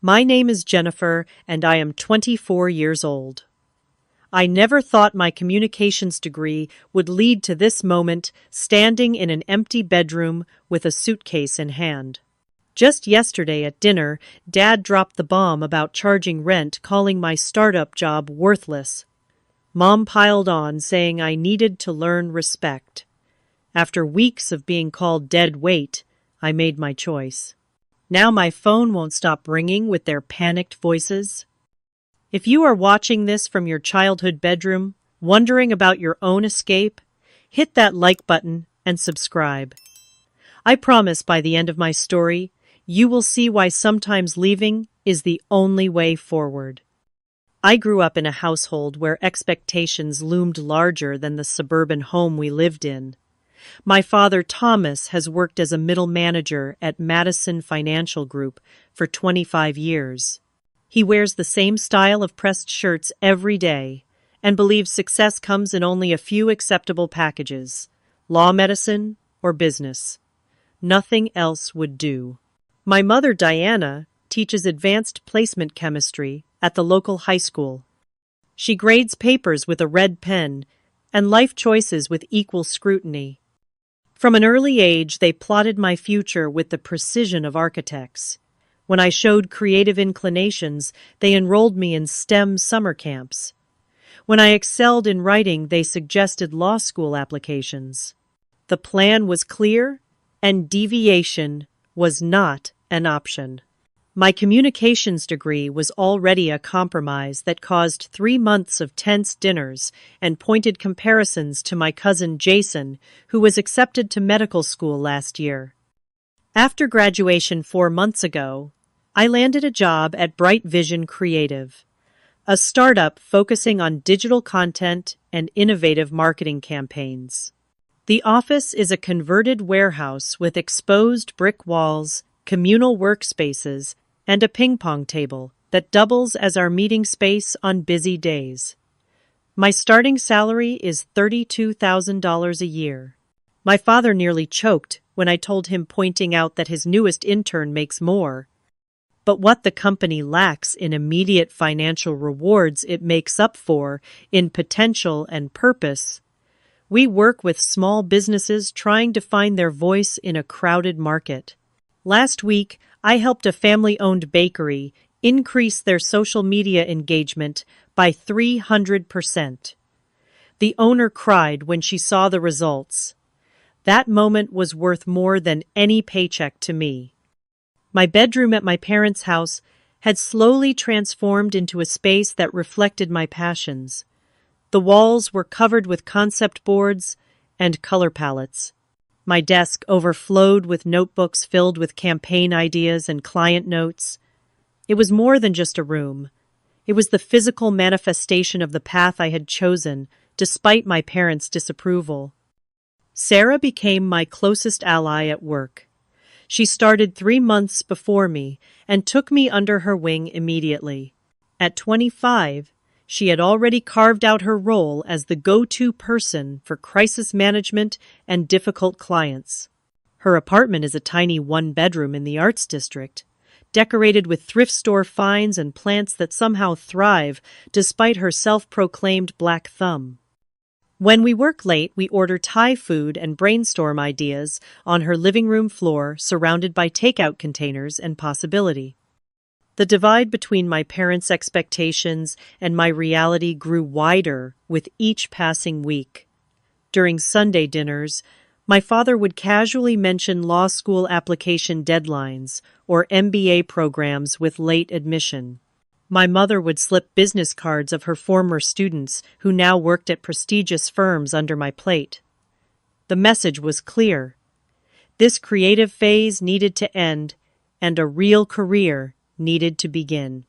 My name is Jennifer, and I am 24 years old. I never thought my communications degree would lead to this moment, standing in an empty bedroom with a suitcase in hand. Just yesterday at dinner, Dad dropped the bomb about charging rent, calling my startup job worthless. Mom piled on, saying I needed to learn respect. After weeks of being called dead weight, I made my choice. Now my phone won't stop ringing with their panicked voices. If you are watching this from your childhood bedroom, wondering about your own escape, hit that like button and subscribe. I promise by the end of my story, you will see why sometimes leaving is the only way forward. I grew up in a household where expectations loomed larger than the suburban home we lived in. My father, Thomas, has worked as a middle manager at Madison Financial Group for 25 years. He wears the same style of pressed shirts every day and believes success comes in only a few acceptable packages: law, medicine, or business. Nothing else would do. My mother, Diana, teaches advanced placement chemistry at the local high school. She grades papers with a red pen and life choices with equal scrutiny. From an early age, they plotted my future with the precision of architects. When I showed creative inclinations, they enrolled me in STEM summer camps. When I excelled in writing, they suggested law school applications. The plan was clear, and deviation was not an option. My communications degree was already a compromise that caused 3 months of tense dinners and pointed comparisons to my cousin Jason, who was accepted to medical school last year. After graduation 4 months ago, I landed a job at Bright Vision Creative, a startup focusing on digital content and innovative marketing campaigns. The office is a converted warehouse with exposed brick walls, communal workspaces, and a ping-pong table that doubles as our meeting space on busy days. My starting salary is $32,000 a year. My father nearly choked when I told him, pointing out that his newest intern makes more. But what the company lacks in immediate financial rewards, it makes up for in potential and purpose. We work with small businesses trying to find their voice in a crowded market. Last week, I helped a family-owned bakery increase their social media engagement by 300%. The owner cried when she saw the results. That moment was worth more than any paycheck to me. My bedroom at my parents' house had slowly transformed into a space that reflected my passions. The walls were covered with concept boards and color palettes. My desk overflowed with notebooks filled with campaign ideas and client notes. It was more than just a room. It was the physical manifestation of the path I had chosen, despite my parents' disapproval. Sarah became my closest ally at work. She started 3 months before me and took me under her wing immediately. At 25, she had already carved out her role as the go-to person for crisis management and difficult clients. Her apartment is a tiny one-bedroom in the Arts District, decorated with thrift store finds and plants that somehow thrive despite her self-proclaimed black thumb. When we work late, we order Thai food and brainstorm ideas on her living room floor, surrounded by takeout containers and possibility. The divide between my parents' expectations and my reality grew wider with each passing week. During Sunday dinners, my father would casually mention law school application deadlines or MBA programs with late admission. My mother would slip business cards of her former students who now worked at prestigious firms under my plate. The message was clear. This creative phase needed to end, and a real career needed to begin.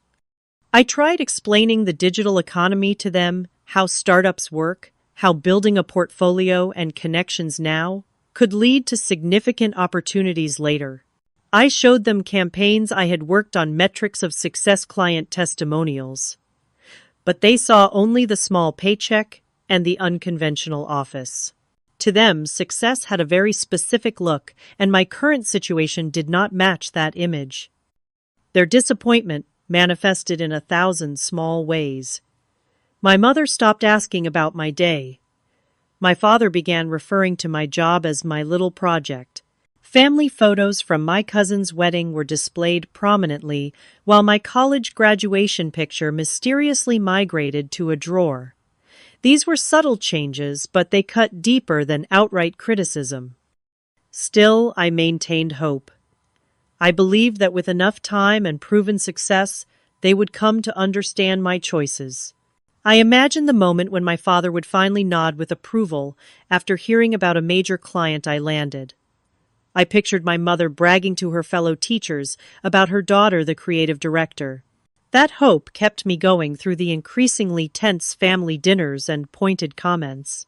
I tried explaining the digital economy to them, how startups work, how building a portfolio and connections now could lead to significant opportunities later. I showed them campaigns I had worked on, metrics of success, client testimonials. But they saw only the small paycheck and the unconventional office. To them, success had a very specific look, and my current situation did not match that image. Their disappointment manifested in 1,000 small ways. My mother stopped asking about my day. My father began referring to my job as my little project. Family photos from my cousin's wedding were displayed prominently, while my college graduation picture mysteriously migrated to a drawer. These were subtle changes, but they cut deeper than outright criticism. Still, I maintained hope. I believed that with enough time and proven success, they would come to understand my choices. I imagined the moment when my father would finally nod with approval after hearing about a major client I landed. I pictured my mother bragging to her fellow teachers about her daughter, the creative director. That hope kept me going through the increasingly tense family dinners and pointed comments.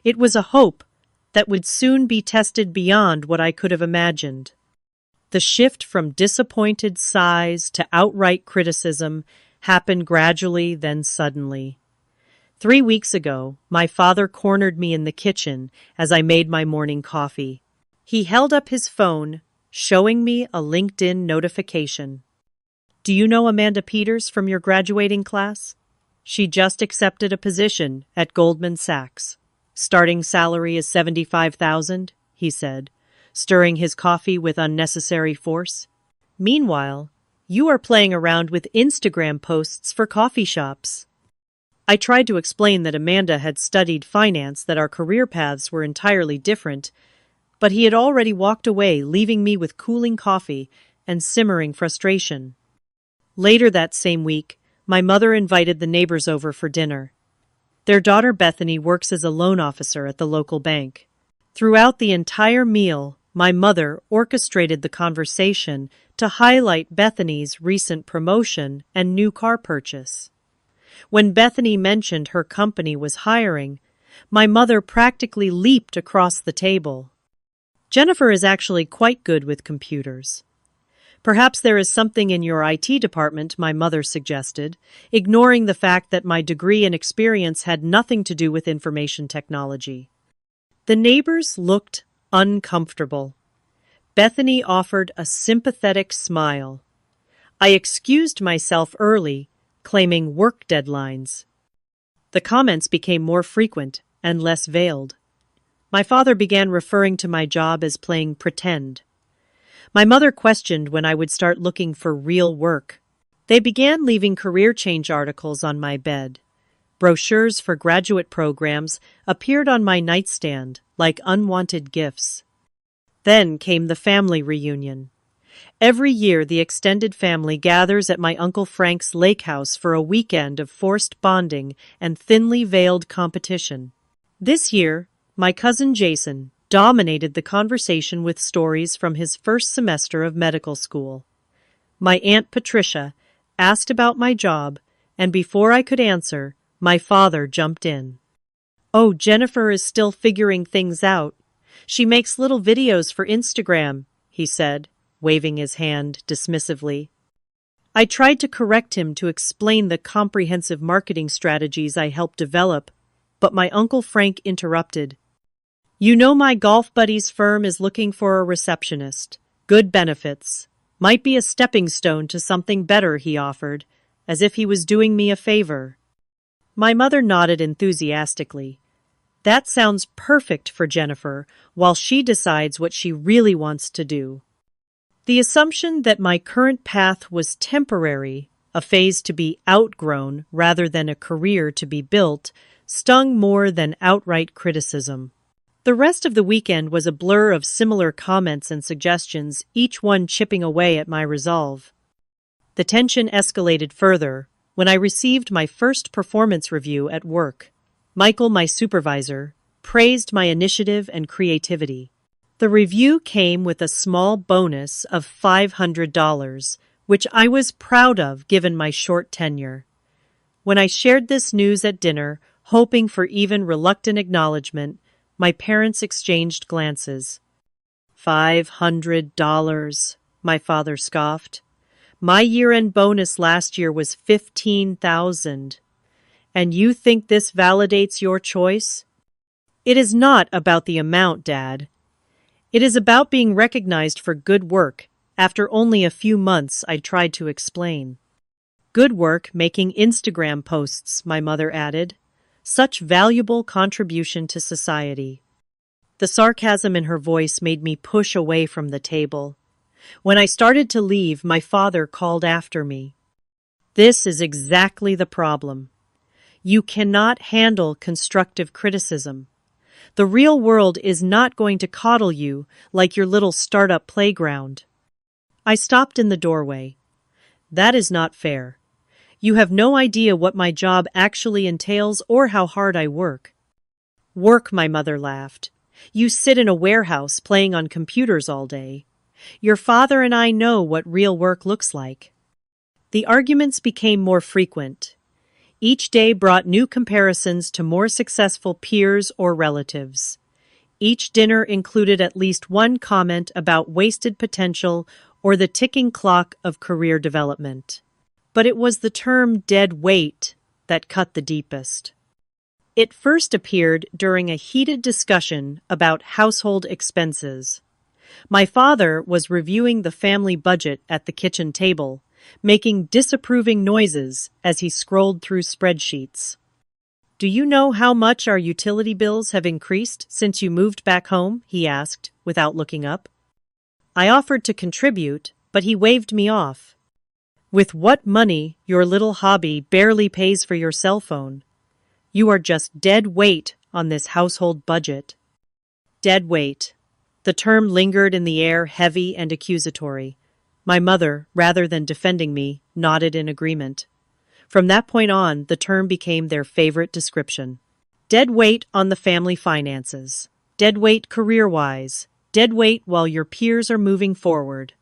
It was a hope that would soon be tested beyond what I could have imagined. The shift from disappointed sighs to outright criticism happened gradually, then suddenly. 3 weeks ago, my father cornered me in the kitchen as I made my morning coffee. He held up his phone, showing me a LinkedIn notification. "Do you know Amanda Peters from your graduating class? She just accepted a position at Goldman Sachs. Starting salary is $75,000, he said, stirring his coffee with unnecessary force. "Meanwhile, you are playing around with Instagram posts for coffee shops." I tried to explain that Amanda had studied finance, that our career paths were entirely different, but he had already walked away, leaving me with cooling coffee and simmering frustration. Later that same week, my mother invited the neighbors over for dinner. Their daughter Bethany works as a loan officer at the local bank. Throughout the entire meal, my mother orchestrated the conversation to highlight Bethany's recent promotion and new car purchase. When Bethany mentioned her company was hiring, my mother practically leaped across the table. "Jennifer is actually quite good with computers. Perhaps there is something in your IT department," my mother suggested, ignoring the fact that my degree and experience had nothing to do with information technology. The neighbors looked uncomfortable. Bethany offered a sympathetic smile. I excused myself early, claiming work deadlines. The comments became more frequent and less veiled. My father began referring to my job as playing pretend. My mother questioned when I would start looking for real work. They began leaving career change articles on my bed. Brochures for graduate programs appeared on my nightstand like unwanted gifts. Then came the family reunion. Every year, the extended family gathers at my Uncle Frank's lake house for a weekend of forced bonding and thinly veiled competition. This year, my cousin Jason dominated the conversation with stories from his first semester of medical school. My Aunt Patricia asked about my job, and before I could answer, my father jumped in. "Oh, Jennifer is still figuring things out. She makes little videos for Instagram," he said, waving his hand dismissively. I tried to correct him to explain the comprehensive marketing strategies I helped develop, but my Uncle Frank interrupted. "You know, my golf buddy's firm is looking for a receptionist. Good benefits. Might be a stepping stone to something better," he offered, as if he was doing me a favor. My mother nodded enthusiastically. "That sounds perfect for Jennifer, while she decides what she really wants to do." The assumption that my current path was temporary, a phase to be outgrown rather than a career to be built, stung more than outright criticism. The rest of the weekend was a blur of similar comments and suggestions, each one chipping away at my resolve. The tension escalated further when I received my first performance review at work. Michael, my supervisor, praised my initiative and creativity. The review came with a small bonus of $500, which I was proud of given my short tenure. When I shared this news at dinner, hoping for even reluctant acknowledgement, my parents exchanged glances. $500, my father scoffed. "My year-end bonus last year was $15,000. And you think this validates your choice?" "It is not about the amount, Dad. It is about being recognized for good work After only a few months, I tried to explain. Good work making Instagram posts, my mother added. Such valuable contribution to society. The sarcasm in her voice made me push away from the table. When I started to leave, my father called after me. This is exactly the problem. You cannot handle constructive criticism. The real world is not going to coddle you like your little startup playground. I stopped in the doorway. That is not fair. You have no idea what my job actually entails or how hard I work. Work, my mother laughed. You sit in a warehouse playing on computers all day. Your father and I know what real work looks like. The arguments became more frequent. Each day brought new comparisons to more successful peers or relatives. Each dinner included at least one comment about wasted potential or the ticking clock of career development. But it was the term dead weight that cut the deepest. It first appeared during a heated discussion about household expenses. My father was reviewing the family budget at the kitchen table, making disapproving noises as he scrolled through spreadsheets. Do you know how much our utility bills have increased since you moved back home? He asked, without looking up. I offered to contribute, but he waved me off. With what money your little hobby barely pays for your cell phone. You are just dead weight on this household budget. Dead weight. The term lingered in the air, heavy and accusatory. My mother, rather than defending me, nodded in agreement. From that point on, the term became their favorite description. Dead weight on the family finances. Dead weight career-wise. Dead weight while your peers are moving forward.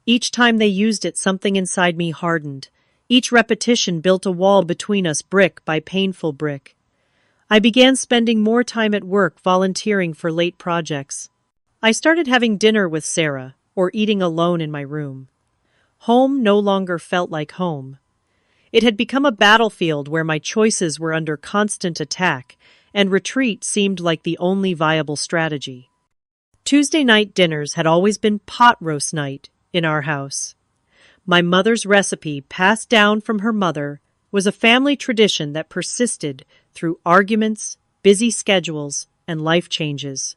Each time they used it, something inside me hardened. Each repetition built a wall between us, brick by painful brick. I began spending more time at work, volunteering for late projects. I started having dinner with Sarah, or eating alone in my room. Home no longer felt like home. It had become a battlefield where my choices were under constant attack, and retreat seemed like the only viable strategy. Tuesday night dinners had always been pot roast night in our house. My mother's recipe, passed down from her mother, was a family tradition that persisted through arguments, busy schedules, and life changes.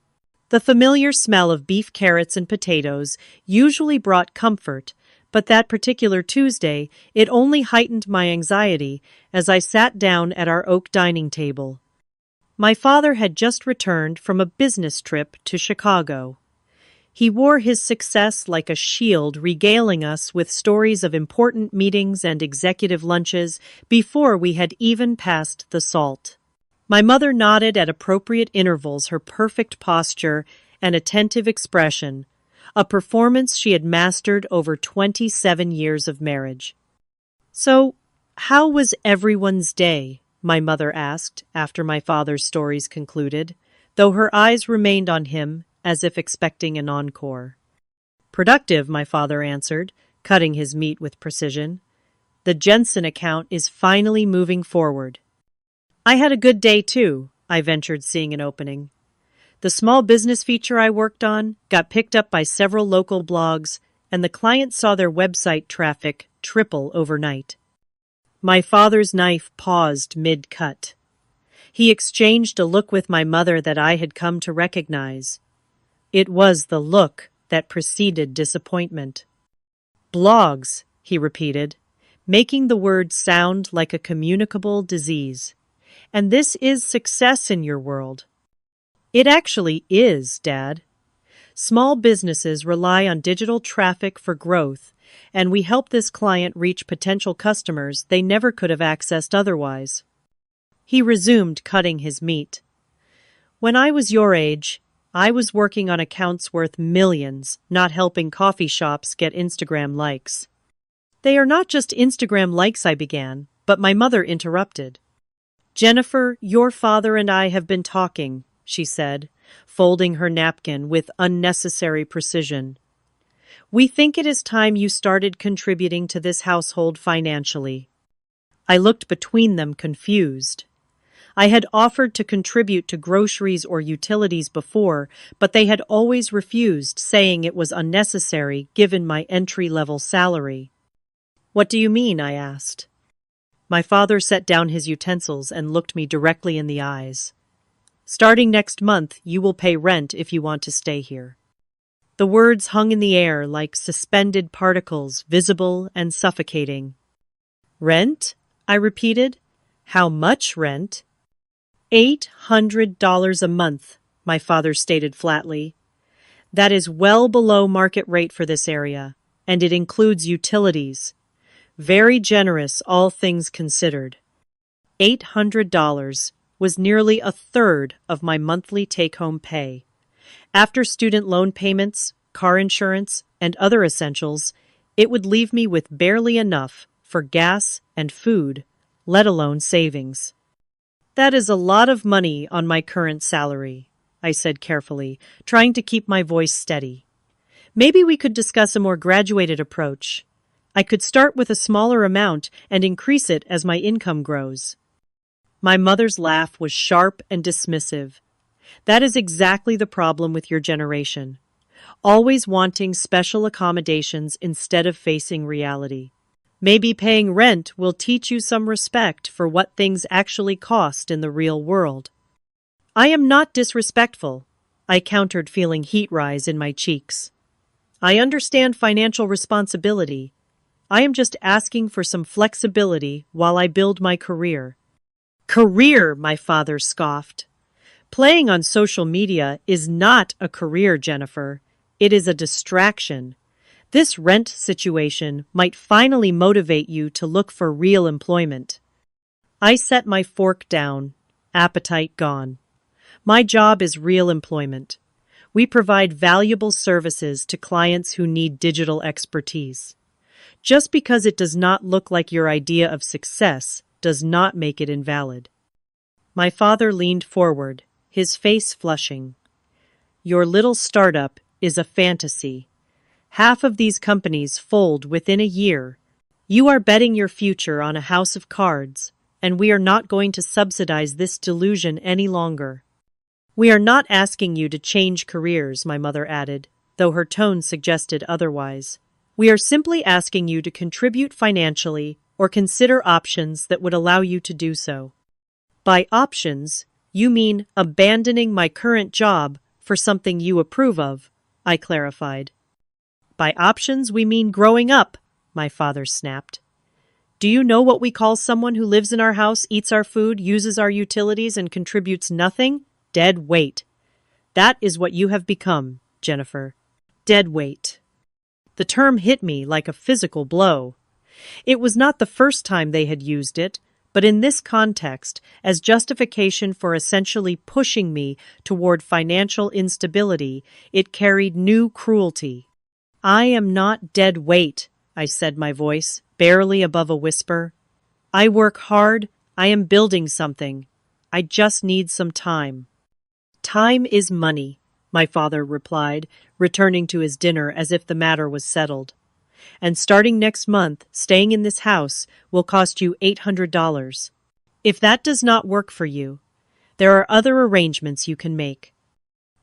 The familiar smell of beef, carrots, and potatoes usually brought comfort, but that particular Tuesday, it only heightened my anxiety as I sat down at our oak dining table. My father had just returned from a business trip to Chicago. He wore his success like a shield, regaling us with stories of important meetings and executive lunches before we had even passed the salt. My mother nodded at appropriate intervals, her perfect posture and attentive expression, a performance she had mastered over 27 years of marriage. So, how was everyone's day? My mother asked after my father's stories concluded, though her eyes remained on him as if expecting an encore. Productive, my father answered, cutting his meat with precision. The Jensen account is finally moving forward. I had a good day too, I ventured, seeing an opening. The small business feature I worked on got picked up by several local blogs, and the client saw their website traffic triple overnight. My father's knife paused mid-cut. He exchanged a look with my mother that I had come to recognize. It was the look that preceded disappointment. Blogs, he repeated, making the word sound like a communicable disease. And this is success in your world. It actually is, Dad. Small businesses rely on digital traffic for growth, and we help this client reach potential customers they never could have accessed otherwise. He resumed cutting his meat. When I was your age, I was working on accounts worth millions, not helping coffee shops get Instagram likes. They are not just Instagram likes, I began, but my mother interrupted. Jennifer, your father and I have been talking, she said, folding her napkin with unnecessary precision. We think it is time you started contributing to this household financially. I looked between them, confused. I had offered to contribute to groceries or utilities before, but they had always refused, saying it was unnecessary given my entry-level salary. "What do you mean?" I asked. My father set down his utensils and looked me directly in the eyes. "Starting next month, you will pay rent if you want to stay here." The words hung in the air like suspended particles, visible and suffocating. "Rent?" I repeated. "How much rent?" $800 a month, my father stated flatly. "That is well below market rate for this area, and it includes utilities. Very generous, all things considered." $800 was nearly a third of my monthly take-home pay. After student loan payments, car insurance, and other essentials, it would leave me with barely enough for gas and food, let alone savings. "That is a lot of money on my current salary," I said carefully, trying to keep my voice steady. "Maybe we could discuss a more graduated approach. I could start with a smaller amount and increase it as my income grows." My mother's laugh was sharp and dismissive. "That is exactly the problem with your generation. Always wanting special accommodations instead of facing reality. Maybe paying rent will teach you some respect for what things actually cost in the real world." "I am not disrespectful," I countered, feeling heat rise in my cheeks. "I understand financial responsibility. I am just asking for some flexibility while I build my career." "Career," my father scoffed. "Playing on social media is not a career, Jennifer. It is a distraction. This rent situation might finally motivate you to look for real employment." I set my fork down, appetite gone. My job is real employment. We provide valuable services to clients who need digital expertise. Just because it does not look like your idea of success does not make it invalid. My father leaned forward, his face flushing. "Your little startup is a fantasy. Half of these companies fold within a year. You are betting your future on a house of cards, and we are not going to subsidize this delusion any longer." "We are not asking you to change careers," my mother added, though her tone suggested otherwise. "We are simply asking you to contribute financially or consider options that would allow you to do so." "By options, you mean abandoning my current job for something you approve of," I clarified. "By options, we mean growing up," my father snapped. "Do you know what we call someone who lives in our house, eats our food, uses our utilities, and contributes nothing? Dead weight. That is what you have become, Jennifer. Dead weight." The term hit me like a physical blow. It was not the first time they had used it, but in this context, as justification for essentially pushing me toward financial instability, it carried new cruelty. "I am not dead weight," I said, my voice barely above a whisper. "I work hard. I am building something. I just need some time." "Time is money," my father replied, returning to his dinner as if the matter was settled. "And starting next month, staying in this house will cost you $800. If that does not work for you, there are other arrangements you can make."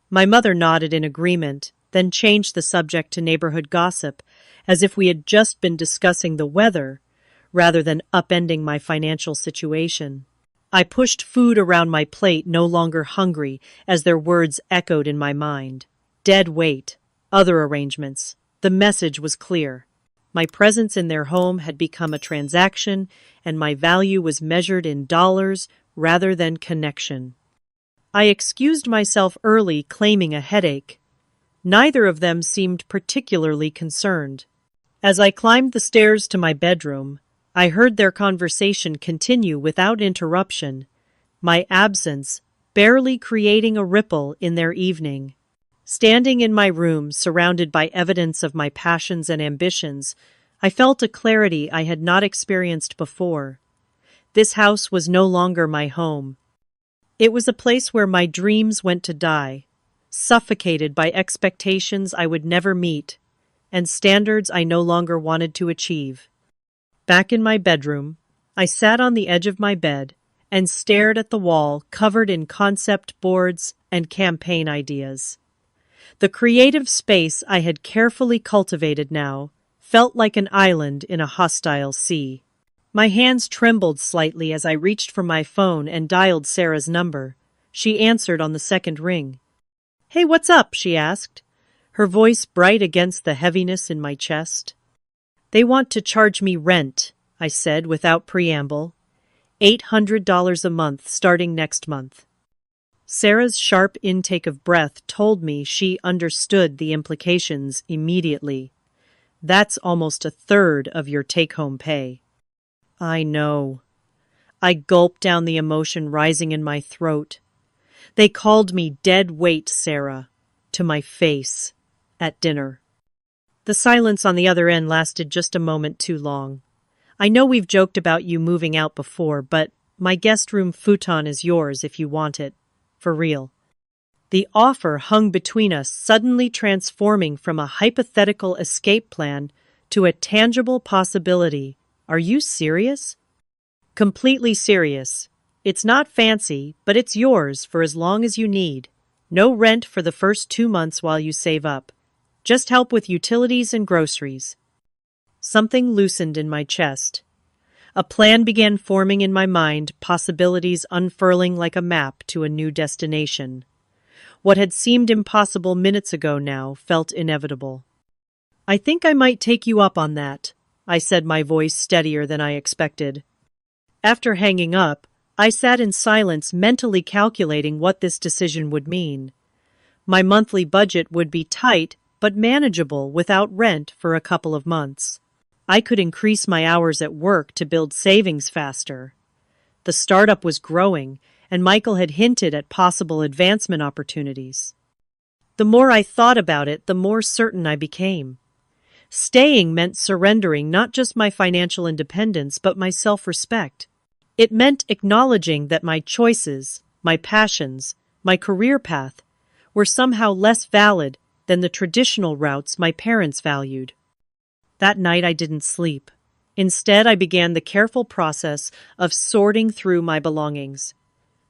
My mother nodded in agreement, then changed the subject to neighborhood gossip, as if we had just been discussing the weather, rather than upending my financial situation. I pushed food around my plate, no longer hungry, as their words echoed in my mind. Dead weight, other arrangements. The message was clear. My presence in their home had become a transaction, and my value was measured in dollars rather than connection. I excused myself early, claiming a headache. Neither of them seemed particularly concerned. As I climbed the stairs to my bedroom, I heard their conversation continue without interruption, my absence barely creating a ripple in their evening. Standing in my room, surrounded by evidence of my passions and ambitions, I felt a clarity I had not experienced before. This house was no longer my home. It was a place where my dreams went to die, suffocated by expectations I would never meet, and standards I no longer wanted to achieve. Back in my bedroom, I sat on the edge of my bed and stared at the wall covered in concept boards and campaign ideas. The creative space I had carefully cultivated now felt like an island in a hostile sea. My hands trembled slightly as I reached for my phone and dialed Sarah's number. She answered on the second ring. "Hey, what's up?" she asked, her voice bright against the heaviness in my chest. "They want to charge me rent," I said without preamble. $800 a month starting next month. Sarah's sharp intake of breath told me she understood the implications immediately. "That's almost a third of your take-home pay." "I know." I gulped down the emotion rising in my throat. "They called me dead weight, Sarah," to my face, at dinner. The silence on the other end lasted just a moment too long. "I know we've joked about you moving out before, but my guest room futon is yours if you want it. For real." The offer hung between us, suddenly transforming from a hypothetical escape plan to a tangible possibility. "Are you serious?" "Completely serious. It's not fancy, but it's yours for as long as you need. No rent for the first 2 months while you save up. Just help with utilities and groceries." Something loosened in my chest. A plan began forming in my mind, possibilities unfurling like a map to a new destination. What had seemed impossible minutes ago now felt inevitable. "I think I might take you up on that," I said, my voice steadier than I expected. After hanging up, I sat in silence, mentally calculating what this decision would mean. My monthly budget would be tight, but manageable without rent for a couple of months. I could increase my hours at work to build savings faster. The startup was growing, and Michael had hinted at possible advancement opportunities. The more I thought about it, the more certain I became. Staying meant surrendering not just my financial independence, but my self-respect. It meant acknowledging that my choices, my passions, my career path were somehow less valid than the traditional routes my parents valued. That night I didn't sleep. Instead, I began the careful process of sorting through my belongings.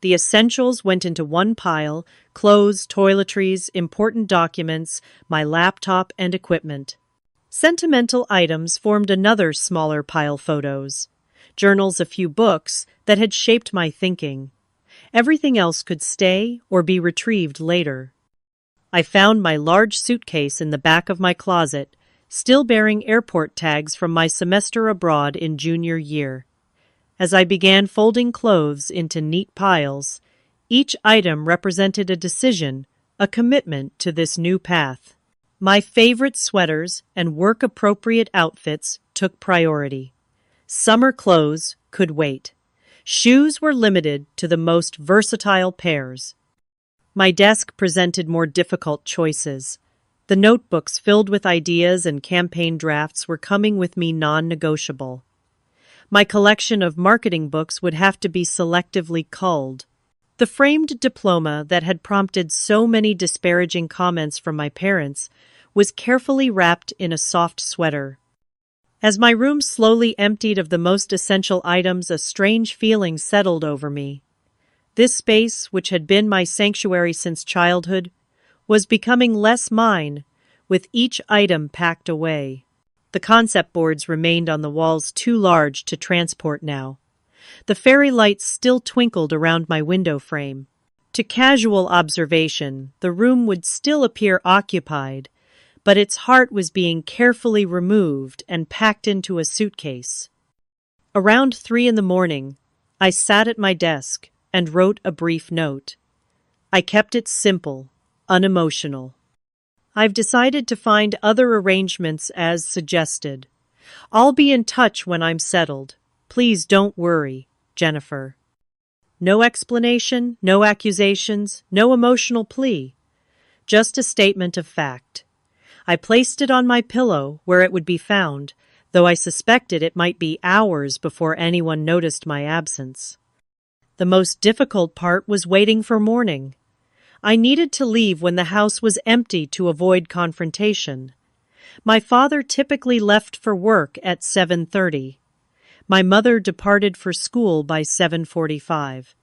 The essentials went into one pile: clothes, toiletries, important documents, my laptop, and equipment. Sentimental items formed another smaller pile: photos, journals, a few books that had shaped my thinking. Everything else could stay or be retrieved later. I found my large suitcase in the back of my closet, still bearing airport tags from my semester abroad in junior year. As I began folding clothes into neat piles, each item represented a decision, a commitment to this new path. My favorite sweaters and work-appropriate outfits took priority. Summer clothes could wait. Shoes were limited to the most versatile pairs. My desk presented more difficult choices. The notebooks filled with ideas and campaign drafts were coming with me, non-negotiable. My collection of marketing books would have to be selectively culled. The framed diploma that had prompted so many disparaging comments from my parents was carefully wrapped in a soft sweater. As my room slowly emptied of the most essential items, a strange feeling settled over me. This space, which had been my sanctuary since childhood, was becoming less mine, with each item packed away. The concept boards remained on the walls, too large to transport now. The fairy lights still twinkled around my window frame. To casual observation, the room would still appear occupied, but its heart was being carefully removed and packed into a suitcase. Around 3 a.m, I sat at my desk and wrote a brief note. I kept it simple, unemotional. "I've decided to find other arrangements as suggested. I'll be in touch when I'm settled. Please don't worry, Jennifer." No explanation, no accusations, no emotional plea. Just a statement of fact. I placed it on my pillow where it would be found, though I suspected it might be hours before anyone noticed my absence. The most difficult part was waiting for morning. I needed to leave when the house was empty to avoid confrontation. My father typically left for work at 7:30. My mother departed for school by 7:45.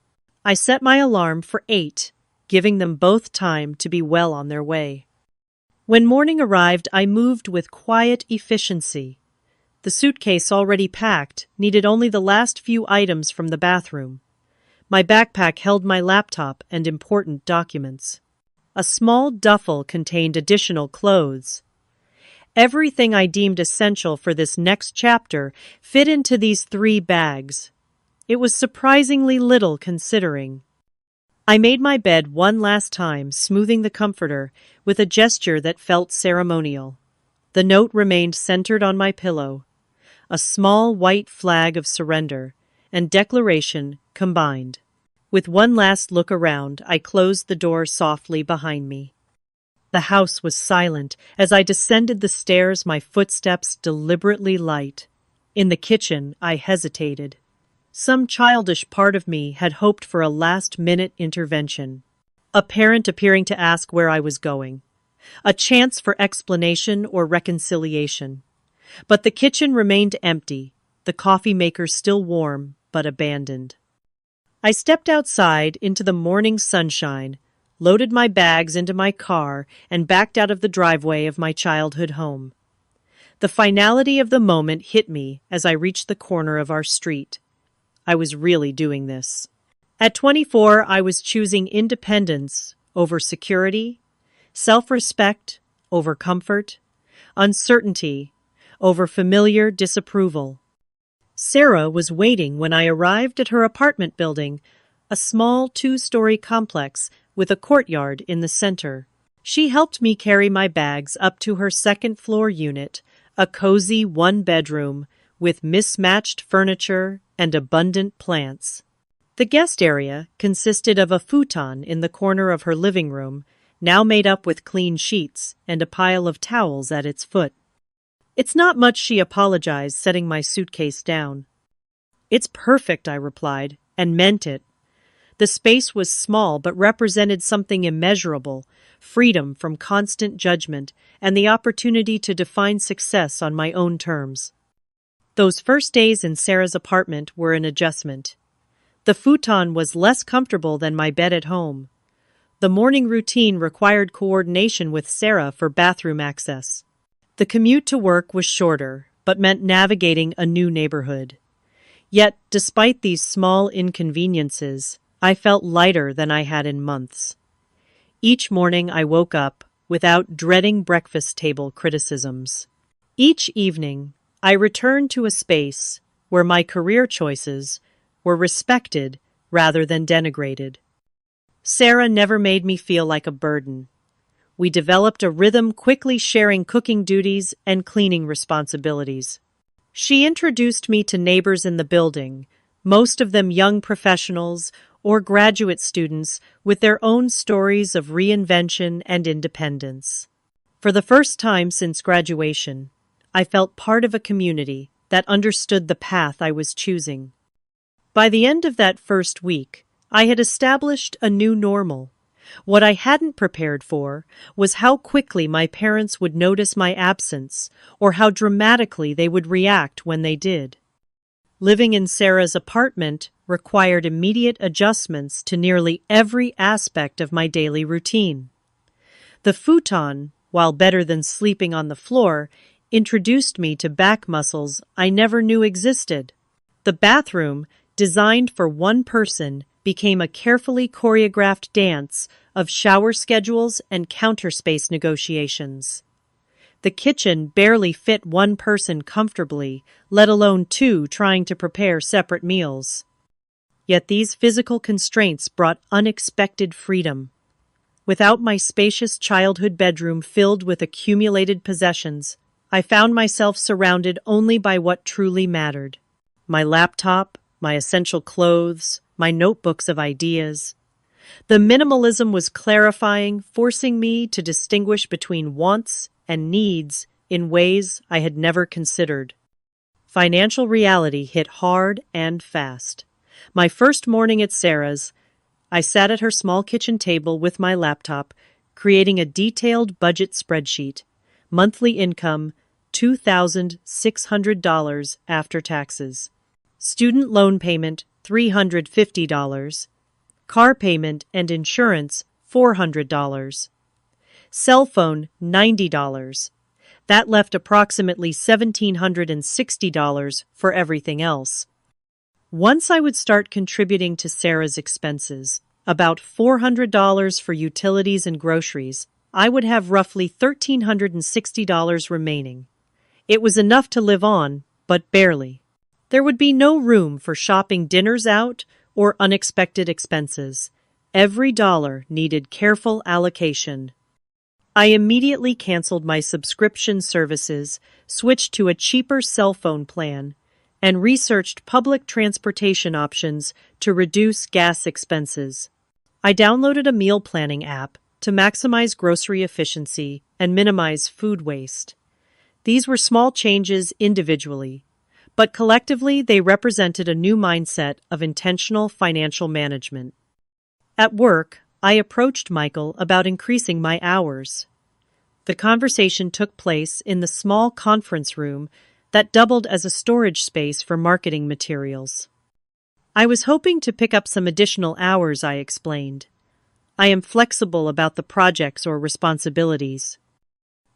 I set my alarm for 8, giving them both time to be well on their way. When morning arrived, I moved with quiet efficiency. The suitcase already packed needed only the last few items from the bathroom. My backpack held my laptop and important documents. A small duffel contained additional clothes. Everything I deemed essential for this next chapter fit into these 3 bags. It was surprisingly little considering. I made my bed one last time, smoothing the comforter with a gesture that felt ceremonial. The note remained centered on my pillow, a small white flag of surrender and declaration combined. With one last look around, I closed the door softly behind me. The house was silent. As I descended the stairs, my footsteps deliberately light. In the kitchen, I hesitated. Some childish part of me had hoped for a last-minute intervention. A parent appearing to ask where I was going. A chance for explanation or reconciliation. But the kitchen remained empty, the coffee maker still warm, but abandoned. I stepped outside into the morning sunshine, loaded my bags into my car, and backed out of the driveway of my childhood home. The finality of the moment hit me as I reached the corner of our street. I was really doing this. At 24, I was choosing independence over security, self-respect over comfort, uncertainty over familiar disapproval. Sarah was waiting when I arrived at her apartment building, a small 2-story complex with a courtyard in the center. She helped me carry my bags up to her second-floor unit, a cozy 1-bedroom with mismatched furniture and abundant plants. The guest area consisted of a futon in the corner of her living room, now made up with clean sheets and a pile of towels at its foot. "It's not much," she apologized, setting my suitcase down. "It's perfect," I replied, and meant it. The space was small but represented something immeasurable, freedom from constant judgment and the opportunity to define success on my own terms. Those first days in Sarah's apartment were an adjustment. The futon was less comfortable than my bed at home. The morning routine required coordination with Sarah for bathroom access. The commute to work was shorter, but meant navigating a new neighborhood. Yet, despite these small inconveniences, I felt lighter than I had in months. Each morning I woke up without dreading breakfast table criticisms. Each evening, I returned to a space where my career choices were respected rather than denigrated. Sarah never made me feel like a burden. We developed a rhythm, quickly sharing cooking duties and cleaning responsibilities. She introduced me to neighbors in the building, most of them young professionals or graduate students with their own stories of reinvention and independence. For the first time since graduation, I felt part of a community that understood the path I was choosing. By the end of that first week, I had established a new normal. What I hadn't prepared for was how quickly my parents would notice my absence or how dramatically they would react when they did. Living in Sarah's apartment required immediate adjustments to nearly every aspect of my daily routine. The futon, while better than sleeping on the floor, introduced me to back muscles I never knew existed. The bathroom, designed for one person, became a carefully choreographed dance of shower schedules and counter space negotiations. The kitchen barely fit one person comfortably, let alone 2 trying to prepare separate meals. Yet these physical constraints brought unexpected freedom. Without my spacious childhood bedroom filled with accumulated possessions, I found myself surrounded only by what truly mattered. My laptop, my essential clothes, my notebooks of ideas. The minimalism was clarifying, forcing me to distinguish between wants and needs in ways I had never considered. Financial reality hit hard and fast. My first morning at Sarah's, I sat at her small kitchen table with my laptop, creating a detailed budget spreadsheet. Monthly income, $2,600 after taxes. student loan payment $350, car payment and insurance $400, cell phone $90. That left approximately $1,760 for everything else. Once I would start contributing to Sarah's expenses, about $400 for utilities and groceries, I would have roughly $1,360 remaining. It was enough to live on, but barely. There would be no room for shopping dinners out or unexpected expenses. Every dollar needed careful allocation. I immediately canceled my subscription services, switched to a cheaper cell phone plan, and researched public transportation options to reduce gas expenses. I downloaded a meal planning app to maximize grocery efficiency and minimize food waste. These were small changes individually, but collectively they represented a new mindset of intentional financial management. At work, I approached Michael about increasing my hours. The conversation took place in the small conference room that doubled as a storage space for marketing materials. I was hoping to pick up some additional hours, I explained. I am flexible about the projects or responsibilities.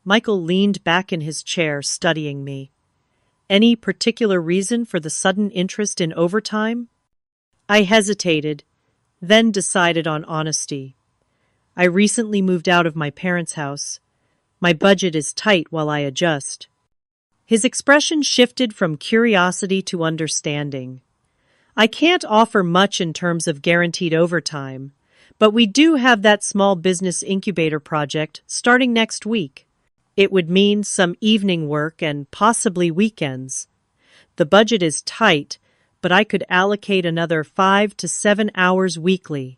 Michael leaned back in his chair, studying me. Any particular reason for the sudden interest in overtime? I hesitated, then decided on honesty. I recently moved out of my parents' house. My budget is tight while I adjust. His expression shifted from curiosity to understanding. I can't offer much in terms of guaranteed overtime, but we do have that small business incubator project starting next week. It would mean some evening work and possibly weekends. The budget is tight, but I could allocate another 5 to 7 hours weekly.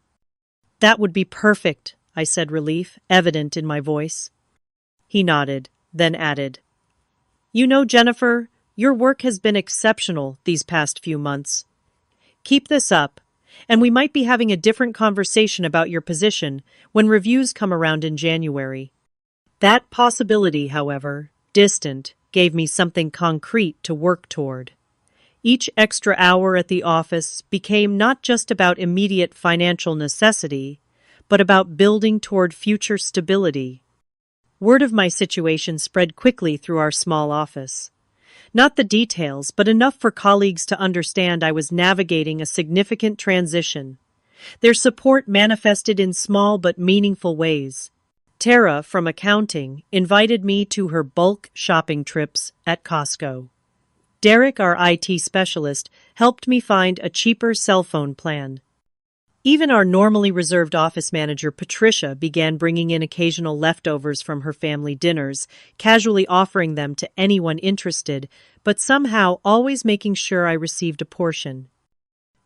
That would be perfect, I said, relief evident in my voice. He nodded, then added, "You know, Jennifer, your work has been exceptional these past few months. Keep this up, and we might be having a different conversation about your position when reviews come around in January." That possibility, however, distant, gave me something concrete to work toward. Each extra hour at the office became not just about immediate financial necessity, but about building toward future stability. Word of my situation spread quickly through our small office. Not the details, but enough for colleagues to understand I was navigating a significant transition. Their support manifested in small but meaningful ways. Tara, from accounting, invited me to her bulk shopping trips at Costco. Derek, our IT specialist, helped me find a cheaper cell phone plan. Even our normally reserved office manager, Patricia, began bringing in occasional leftovers from her family dinners, casually offering them to anyone interested, but somehow always making sure I received a portion.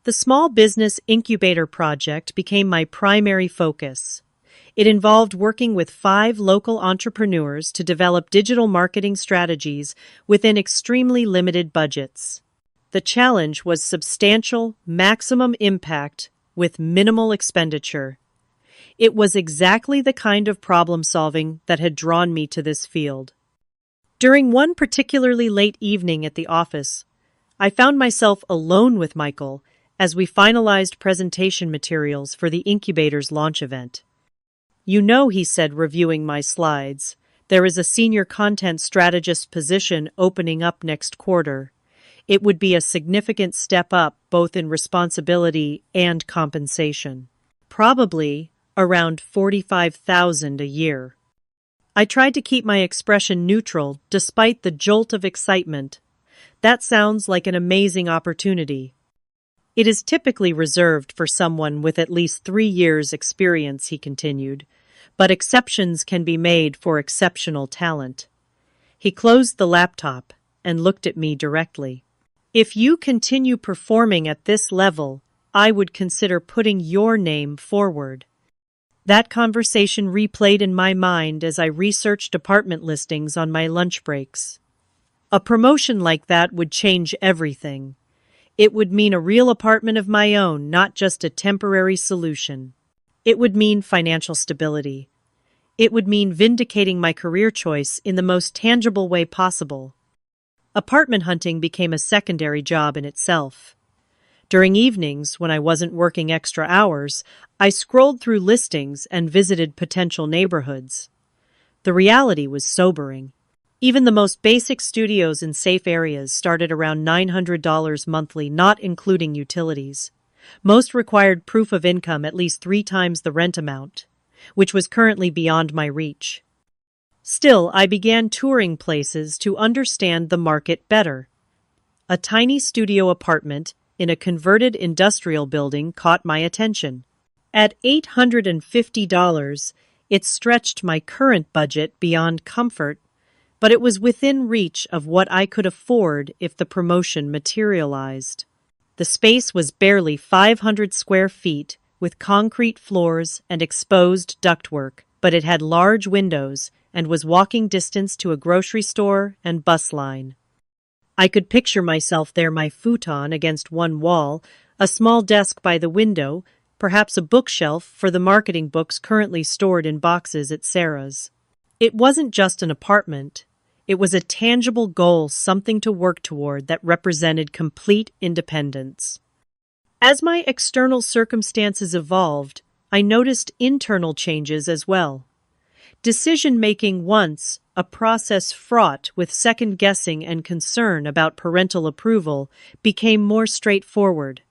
The small business incubator project became my primary focus. It involved working with 5 local entrepreneurs to develop digital marketing strategies within extremely limited budgets. The challenge was substantial, maximum impact with minimal expenditure. It was exactly the kind of problem solving that had drawn me to this field. During one particularly late evening at the office, I found myself alone with Michael as we finalized presentation materials for the incubator's launch event. "You know," he said, reviewing my slides, "there is a senior content strategist position opening up next quarter. It would be a significant step up both in responsibility and compensation. Probably around $45,000 a year." I tried to keep my expression neutral despite the jolt of excitement. "That sounds like an amazing opportunity." "It is typically reserved for someone with at least 3 years' experience," he continued, "but exceptions can be made for exceptional talent." He closed the laptop and looked at me directly. "If you continue performing at this level, I would consider putting your name forward." That conversation replayed in my mind as I researched apartment listings on my lunch breaks. A promotion like that would change everything. It would mean a real apartment of my own, not just a temporary solution. It would mean financial stability. It would mean vindicating my career choice in the most tangible way possible. Apartment hunting became a secondary job in itself. During evenings, when I wasn't working extra hours, I scrolled through listings and visited potential neighborhoods. The reality was sobering. Even the most basic studios in safe areas started around $900 monthly, not including utilities. Most required proof of income at least 3 times the rent amount, which was currently beyond my reach. Still, I began touring places to understand the market better. A tiny studio apartment in a converted industrial building caught my attention. At $850, it stretched my current budget beyond comfort, but it was within reach of what I could afford if the promotion materialized. The space was barely 500 square feet, with concrete floors and exposed ductwork, but it had large windows and was walking distance to a grocery store and bus line. I could picture myself there, my futon against one wall, a small desk by the window, perhaps a bookshelf for the marketing books currently stored in boxes at Sarah's. It wasn't just an apartment. It was a tangible goal, something to work toward that represented complete independence. As my external circumstances evolved, I noticed internal changes as well. Decision-making, once a process fraught with second-guessing and concern about parental approval, became more straightforward.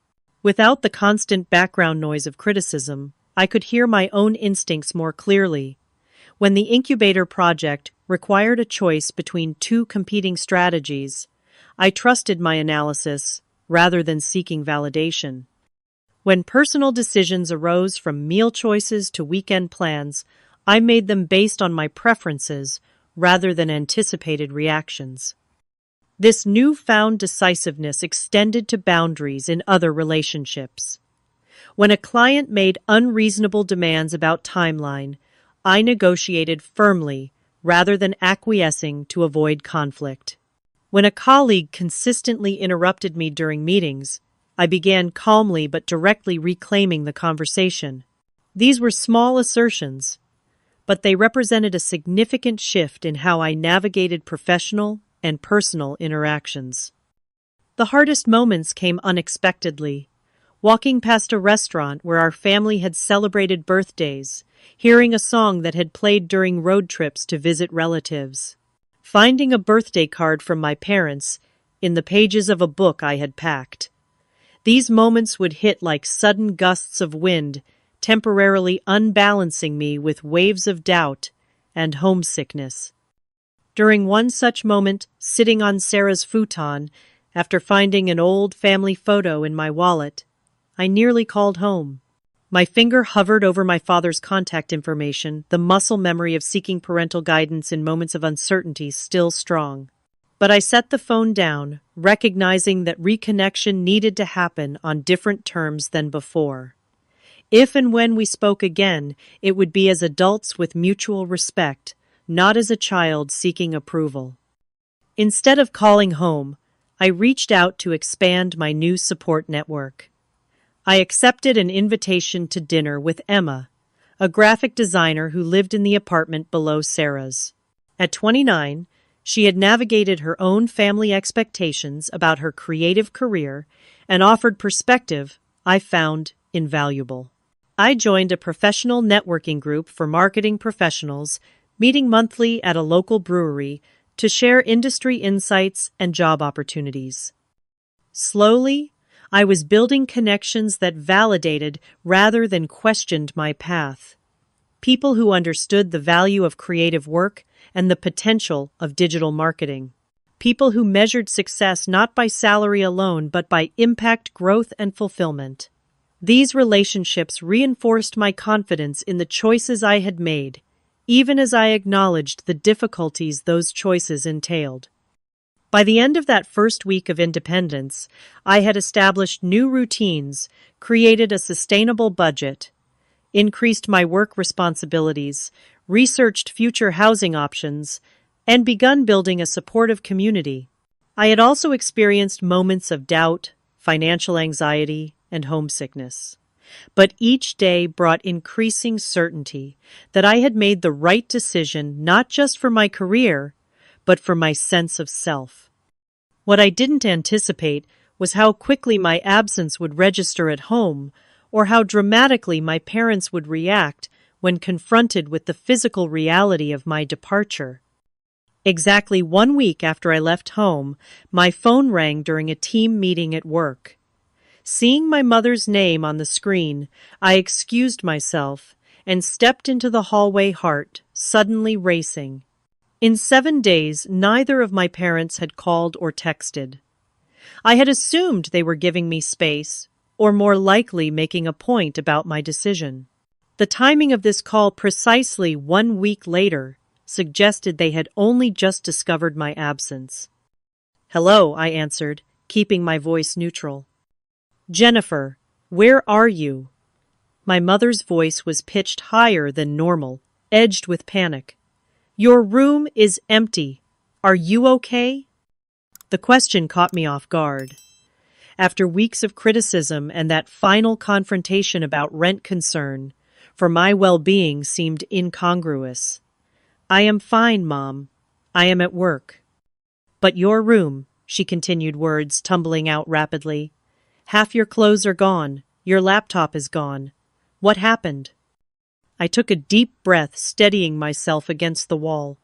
Without the constant background noise of criticism, I could hear my own instincts more clearly. When the incubator project required a choice between 2 competing strategies, I trusted my analysis rather than seeking validation. When personal decisions arose from meal choices to weekend plans, I made them based on my preferences rather than anticipated reactions. This newfound decisiveness extended to boundaries in other relationships. When a client made unreasonable demands about timeline, I negotiated firmly rather than acquiescing to avoid conflict. When a colleague consistently interrupted me during meetings, I began calmly but directly reclaiming the conversation. These were small assertions, but they represented a significant shift in how I navigated professional and personal interactions. The hardest moments came unexpectedly. Walking past a restaurant where our family had celebrated birthdays, hearing a song that had played during road trips to visit relatives, finding a birthday card from my parents in the pages of a book I had packed. These moments would hit like sudden gusts of wind, temporarily unbalancing me with waves of doubt and homesickness. During one such moment, sitting on Sarah's futon, after finding an old family photo in my wallet, I nearly called home. My finger hovered over my father's contact information, the muscle memory of seeking parental guidance in moments of uncertainty still strong. But I set the phone down, recognizing that reconnection needed to happen on different terms than before. If and when we spoke again, it would be as adults with mutual respect, not as a child seeking approval. Instead of calling home, I reached out to expand my new support network. I accepted an invitation to dinner with Emma, a graphic designer who lived in the apartment below Sarah's. At 29, she had navigated her own family expectations about her creative career and offered perspective I found invaluable. I joined a professional networking group for marketing professionals, meeting monthly at a local brewery to share industry insights and job opportunities. Slowly, I was building connections that validated rather than questioned my path. People who understood the value of creative work and the potential of digital marketing. People who measured success not by salary alone but by impact, growth, and fulfillment. These relationships reinforced my confidence in the choices I had made, even as I acknowledged the difficulties those choices entailed. By the end of that first week of independence, I had established new routines, created a sustainable budget, increased my work responsibilities, researched future housing options, and begun building a supportive community. I had also experienced moments of doubt, financial anxiety, and homesickness. But each day brought increasing certainty that I had made the right decision not just for my career, but for my sense of self. What I didn't anticipate was how quickly my absence would register at home, or how dramatically my parents would react when confronted with the physical reality of my departure. Exactly 1 week after I left home, my phone rang during a team meeting at work. Seeing my mother's name on the screen, I excused myself and stepped into the hallway, heart suddenly racing. In 7 days, neither of my parents had called or texted. I had assumed they were giving me space, or more likely making a point about my decision. The timing of this call precisely 1 week later suggested they had only just discovered my absence. "Hello," I answered, keeping my voice neutral. "Jennifer, where are you?" My mother's voice was pitched higher than normal, edged with panic. "Your room is empty. Are you okay?" The question caught me off guard. After weeks of criticism and that final confrontation about rent concern, for my well-being seemed incongruous. "I am fine, Mom. I am at work." "But your room," she continued, words tumbling out rapidly. "Half your clothes are gone. Your laptop is gone. What happened?" I took a deep breath, steadying myself against the wall.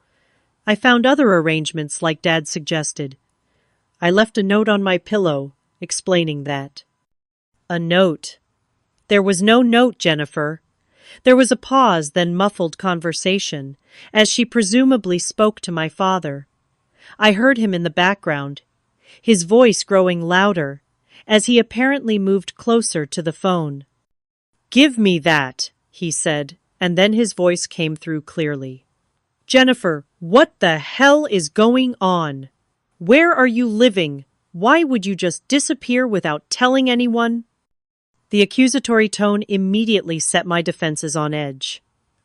"I found other arrangements like Dad suggested. I left a note on my pillow, explaining that." "A note?" "There was no note, Jennifer." There was a pause, then muffled conversation, as she presumably spoke to my father. I heard him in the background, his voice growing louder, as he apparently moved closer to the phone. "Give me that," he said, and then his voice came through clearly. "Jennifer, what the hell is going on? Where are you living? Why would you just disappear without telling anyone?" The accusatory tone immediately set my defenses on edge.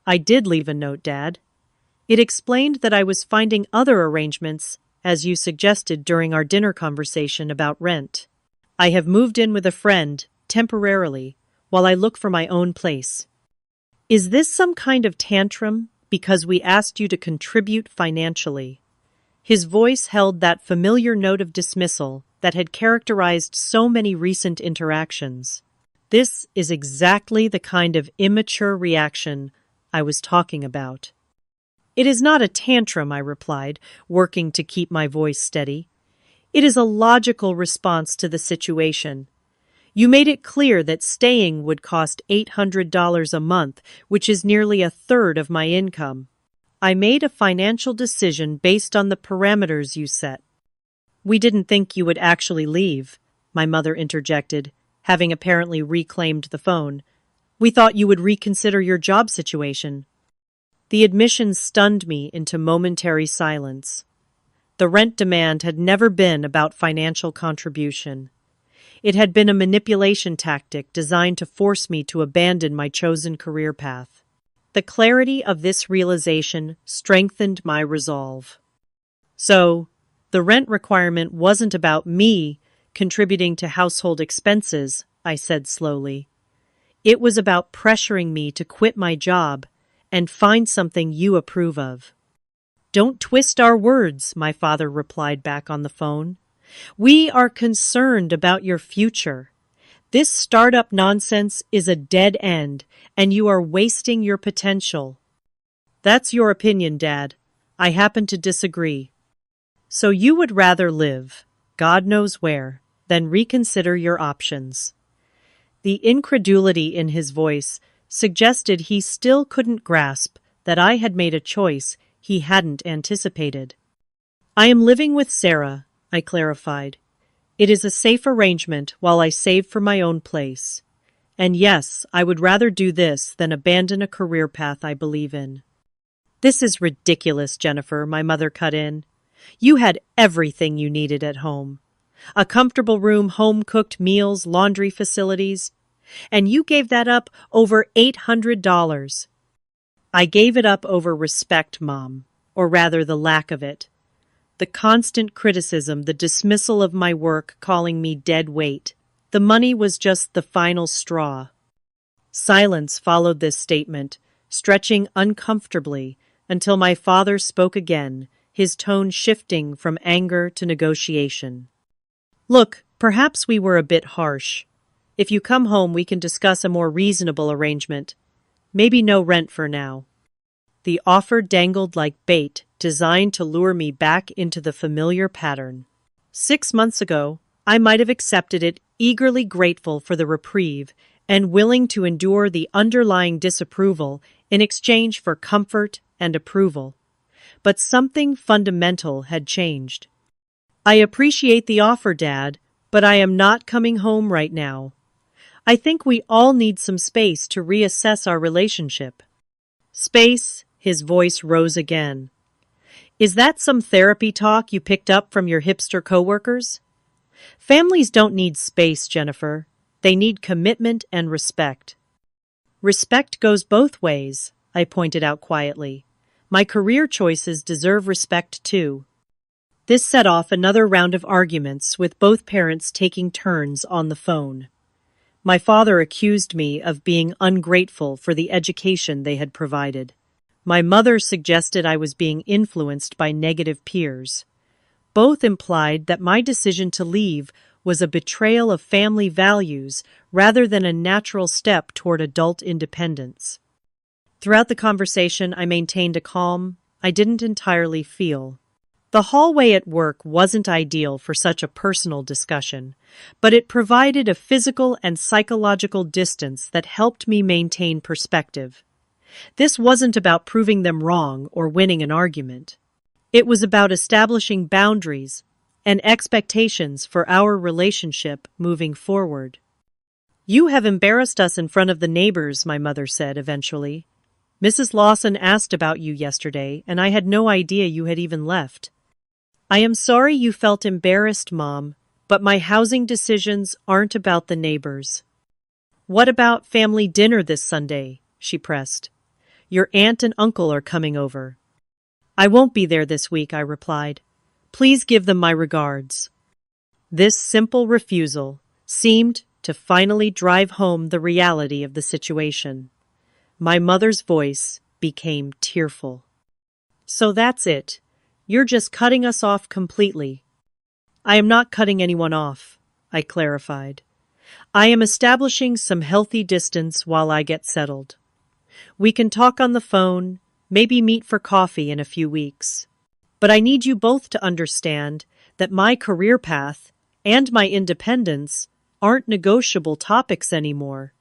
"I did leave a note, Dad. It explained that I was finding other arrangements, as you suggested during our dinner conversation about rent. I have moved in with a friend, temporarily, while I look for my own place. Is this some kind of tantrum because we asked you to contribute financially?" His voice held that familiar note of dismissal that had characterized so many recent interactions. This is exactly the kind of immature reaction I was talking about. "It is not a tantrum," I replied, working to keep my voice steady. "It is a logical response to the situation. You made it clear that staying would cost $800 a month, which is nearly a third of my income. I made a financial decision based on the parameters you set." "We didn't think you would actually leave," my mother interjected, having apparently reclaimed the phone. "We thought you would reconsider your job situation." The admission stunned me into momentary silence. The rent demand had never been about financial contribution. It had been a manipulation tactic designed to force me to abandon my chosen career path. The clarity of this realization strengthened my resolve. "So, the rent requirement wasn't about me contributing to household expenses," I said slowly. "It was about pressuring me to quit my job and find something you approve of." "Don't twist our words," my father replied back on the phone. "We are concerned about your future. This startup nonsense is a dead end, and you are wasting your potential." "That's your opinion, Dad. I happen to disagree." "So you would rather live, God knows where, than reconsider your options." The incredulity in his voice suggested he still couldn't grasp that I had made a choice he hadn't anticipated. "I am living with Sarah," I clarified. "It is a safe arrangement while I save for my own place. And yes, I would rather do this than abandon a career path I believe in." "This is ridiculous, Jennifer," my mother cut in. "You had everything you needed at home. A comfortable room, home-cooked meals, laundry facilities. And you gave that up over $800. "I gave it up over respect, Mom, or rather the lack of it. The constant criticism, the dismissal of my work, calling me dead weight. The money was just the final straw." Silence followed this statement, stretching uncomfortably until my father spoke again, his tone shifting from anger to negotiation. Look, perhaps we were a bit harsh. If you come home, we can discuss a more reasonable arrangement. Maybe no rent for now. The offer dangled like bait, designed to lure me back into the familiar pattern. 6 months ago, I might have accepted it, eagerly grateful for the reprieve and willing to endure the underlying disapproval in exchange for comfort and approval. But something fundamental had changed. I appreciate the offer, Dad, but I am not coming home right now. I think we all need some space to reassess our relationship. Space, his voice rose again. Is that some therapy talk you picked up from your hipster coworkers? Families don't need space, Jennifer. They need commitment and respect. Respect goes both ways, I pointed out quietly. My career choices deserve respect too. This set off another round of arguments, with both parents taking turns on the phone. My father accused me of being ungrateful for the education they had provided. My mother suggested I was being influenced by negative peers. Both implied that my decision to leave was a betrayal of family values rather than a natural step toward adult independence. Throughout the conversation, I maintained a calm I didn't entirely feel. The hallway at work wasn't ideal for such a personal discussion, but it provided a physical and psychological distance that helped me maintain perspective. This wasn't about proving them wrong or winning an argument. It was about establishing boundaries and expectations for our relationship moving forward. You have embarrassed us in front of the neighbors, my mother said eventually. Mrs. Lawson asked about you yesterday, and I had no idea you had even left. I am sorry you felt embarrassed, Mom, but my housing decisions aren't about the neighbors. What about family dinner this Sunday? She pressed. Your aunt and uncle are coming over. I won't be there this week, I replied. Please give them my regards. This simple refusal seemed to finally drive home the reality of the situation. My mother's voice became tearful. So that's it. You're just cutting us off completely. I am not cutting anyone off, I clarified. I am establishing some healthy distance while I get settled. We can talk on the phone, maybe meet for coffee in a few weeks. But I need you both to understand that my career path and my independence aren't negotiable topics anymore.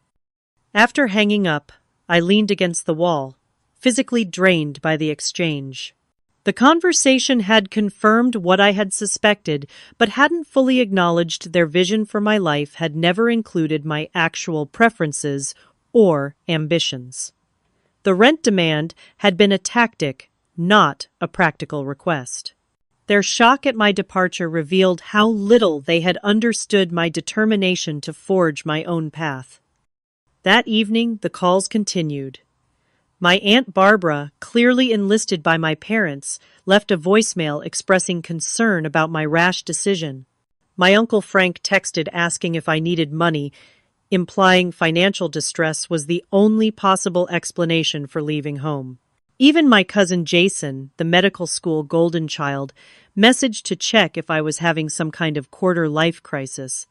After hanging up, I leaned against the wall, physically drained by the exchange. The conversation had confirmed what I had suspected, but hadn't fully acknowledged their vision for my life had never included my actual preferences or ambitions. The rent demand had been a tactic, not a practical request. Their shock at my departure revealed how little they had understood my determination to forge my own path. That evening, the calls continued. My Aunt Barbara, clearly enlisted by my parents, left a voicemail expressing concern about my rash decision. My Uncle Frank texted asking if I needed money, implying financial distress was the only possible explanation for leaving home. Even my cousin Jason, the medical school golden child, messaged to check if I was having some kind of quarter-life crisis.